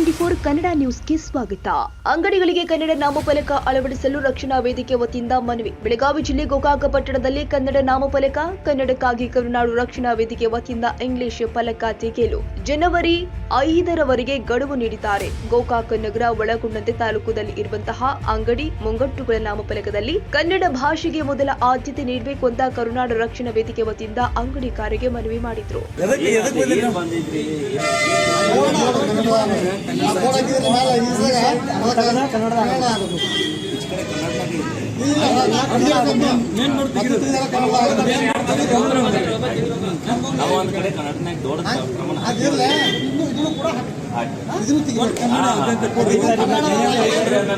ಟಿವಿ24 ಕನ್ನಡ ನ್ಯೂಸ್ಗೆ ಸ್ವಾಗತ. ಅಂಗಡಿಗಳಿಗೆ ಕನ್ನಡ ನಾಮಫಲಕ ಅಳವಡಿಸಲು ರಕ್ಷಣಾ ವೇದಿಕೆ ವತಿಯಿಂದ ಮನವಿ. ಬೆಳಗಾವಿ ಜಿಲ್ಲೆ ಗೋಕಾಕ ಪಟ್ಟಣದಲ್ಲಿ ಕನ್ನಡ ನಾಮಫಲಕ, ಕನ್ನಡಕ್ಕಾಗಿ ಕರುನಾಡು ರಕ್ಷಣಾ ವೇದಿಕೆ ವತಿಯಿಂದ ಇಂಗ್ಲಿಷ್ ಫಲಕ ತೆಗೆಯಲು ಜನವರಿ 5ರವರೆಗೆ ಗಡುವು ನೀಡಿದ್ದಾರೆ. ಗೋಕಾಕ ನಗರ ಒಳಗೊಂಡಂತೆ ತಾಲೂಕುದಲ್ಲಿ ಇರುವಂತಹ ಅಂಗಡಿ ಮುಂಗಟ್ಟುಗಳ ನಾಮಫಲಕದಲ್ಲಿ ಕನ್ನಡ ಭಾಷೆಗೆ ಮೊದಲ ಆದ್ಯತೆ ನೀಡಬೇಕು ಅಂತ ಕರುನಾಡು ರಕ್ಷಣಾ ವೇದಿಕೆ ವತಿಯಿಂದ ಅಂಗಡಿಕಾರರಿಗೆ ಮನವಿ ಮಾಡಿದ್ರು.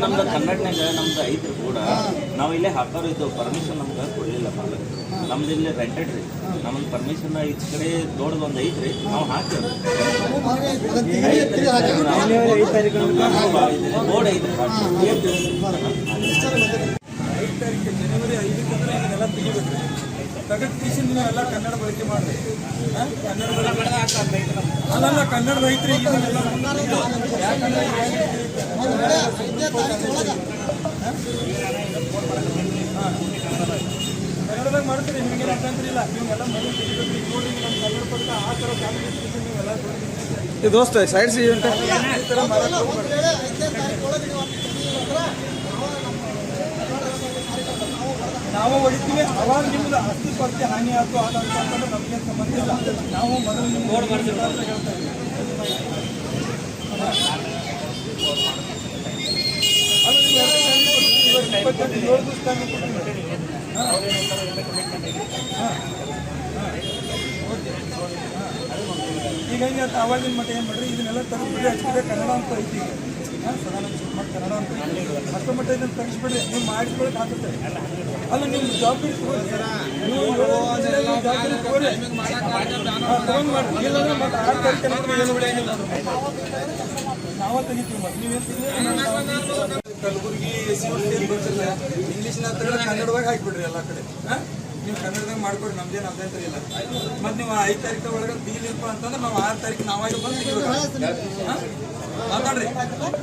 ನಮ್ದು ಕನ್ನಡನಾಗ ನಮ್ದು ಐತ್ರಿ ಕೂಡ ನಾವು ಇಲ್ಲೇ ಹಾಕೋರು ಇದ್ದು ಪರ್ಮಿಷನ್ ನಮ್ಗೆ ಕೊಡ್ಲಿಲ್ಲ. ನಮ್ದು ಇಲ್ಲಿ ರೆಂಟೆಡ್ ರೀ, ನಮ್ದು ಪರ್ಮಿಷನ್ ಈಚ ಕಡೆ ದೊಡ್ಡದು ಒಂದು ಐತ್ರಿ, ನಾವು ಹಾಕ್ತೇವೆ ಬೋರ್ಡ್ ಐತ್ರಿ. ಜನವರಿ 5ಕ್ಕೆ ಇದನ್ನೆಲ್ಲ ತೆಗಿಬೇಕ್ರಿ. ತೆಗೆದು ತೀಸಿ ನೀವೆಲ್ಲ ಕನ್ನಡ ಬಳಕೆ ಮಾಡ್ರಿ. ಅಲ್ಲ ಕನ್ನಡದ ಐತ್ರಿ. ಕನ್ನಡದಾಗ ಮಾಡ್ತೀರಿ, ನಿಮಗೆಲ್ಲ ಅಭ್ಯಂತರ ಇಲ್ಲ. ನೀವೆಲ್ಲ ಮನೆ ತೆಗಿಬೇಕ್ರಿ. ನೋಡಿ ನಮ್ಮ ಕನ್ನಡ ಪಕ್ಕ ಆ ಥರ ಕಾಂಪಿಟೇಷನ್ ನೀವೆಲ್ಲ ದೋಸ್ತ ಸೈಡ್ ಸಿ ಅಂತ ಈ ಥರ ನಾವು ಹೊಡಿತೀವಿ. ಅವಾಗ ನಿಮ್ದು ಆಸ್ತಿ ಪಾಸ್ತಿ ಹಾನಿ ಆಯ್ತು ಅಂತಂದ್ರೆ ನಮಗೆ ಸಂಬಂಧ ಇಲ್ಲ. ನಾವು ಮೊದಲು ನಿಮ್ಮ ಬೋರ್ಡ್ ಮಾಡ್ತೀವಿ ಅಂತ ಹೇಳ್ತಾ ಇದ್ದೀವಿ. ಅದು ನೀವು 27 ದಿವಸ ಟೈಮ್ ಕೊಡ್ತೀವಿ. ಈಗ ಹೆಂಗೆ ಅಂತ ಅವಾಗಿನ ಮಟ್ಟ ಏನು ಮಾಡ್ರಿ, ಇದನ್ನೆಲ್ಲ ತೆಗೆದ್ಬಿಡ್ರಿ. ಹಚ್ಚಿದೆ ಕನ್ನಡ ಅಂತ ಐತಿ. ಸದಾನಂದ ಶಿವಕುಮಾರ್ ಕನ್ನಡ ಅಂತ ಅಷ್ಟು ಮಟ್ಟ ಇದನ್ನು ತೆಗಿಸ್ಬಿಡ್ರಿ. ನೀವು ಮಾಡಿಸ್ಕೊಳಕ್ಕೆ ಆಗುತ್ತೆ. ಅಲ್ಲ ನಿಮ್ಮ ಜವಾಬ್ದಾರಿ ತಗೋರಿ. ನೀವು ಜವಾಬ್ದಾರಿ ತಗೋರಿ, ತಗೊಂಡು ಮಾಡ್ರಿ. ಇಲ್ಲಾಂದ್ರೆ ಮತ್ತೆ 6 ತಾರೀಕು ಏನು ಉಳಿಯಂಗಿಲ್ಲ. ನಾವ ತೆಗಿತೀವಿ. ಮತ್ತೆ ನೀವೇನು ತೆಗಿದ್ರೆ ಕಲಬುರಗಿ ಏನು ಬರ್ತಿಲ್ಲ. ಇಂಗ್ಲೀಷ್ನ ಕನ್ನಡದಾಗ ಹಾಕಿಬಿಡ್ರಿ ಎಲ್ಲ ಕಡೆ. ನೀವು ಕನ್ನಡದಾಗ ಮಾಡ್ಕೊಡ್ರಿ, ನಮ್ದೇನು ಅಭ್ಯಂತರ ಇಲ್ಲ. ಮತ್ತು ನೀವು 5 ತಾರೀಕು ಒಳಗೆ ತೆಗಿಲಿಪ್ಪ ಅಂತಂದ್ರೆ ನಾವು 6 ತಾರೀಕು ನಾವಾಗಿ ಬಂದು ಮಾತಾಡ್ರಿ.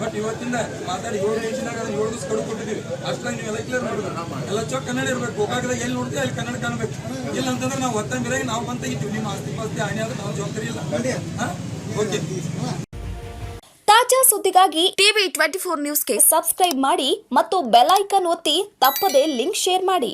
ಬಟ್ ಇವತ್ತಿಂದ ಮಾತಾಡಿ 7 ನಿಮಿಷನಾಗ 7 ದಿವಸ ಕಡು ಕೊಟ್ಟಿದ್ದೀವಿ. ಅಷ್ಟಾಗಿ ನೀವೆಲ್ಲ ಕ್ಲಿಯರ್ ಮಾಡೋದು. ಎಲ್ಲ ಚೌಕ್ ಕನ್ನಡ ಇರ್ಬೇಕು. ಗೋಕಾಕದಾಗ ಎಲ್ಲಿ ನೋಡ್ತೀವಿ ಅಲ್ಲಿ ಕನ್ನಡ ಕಾಣಬೇಕು. ಇಲ್ಲ ಅಂತಂದ್ರೆ ನಾವು ಒತ್ತಂಗಿರಾಗಿ ನಾವು ಬಂದು ತೆಗಿತೀವಿ. ನಿಮ್ಮ ಆಸ್ತಿ ಪಾಸ್ತಿ ಹಾನಿ ಆದ್ರೆ ನಾವು ಜವಾಬ್ದಾರಿ ಇಲ್ಲ. ಓಕೆ. ತಾಜಾ ಸುದ್ದಿಗಾಗಿ ಟಿವಿ24 ನ್ಯೂಸ್ಗೆ ಸಬ್ಸ್ಕ್ರೈಬ್ ಮಾಡಿ ಮತ್ತು ಬೆಲ್ ಐಕಾನ್ ಒತ್ತಿ ತಪ್ಪದೇ ಲಿಂಕ್ ಶೇರ್ ಮಾಡಿ.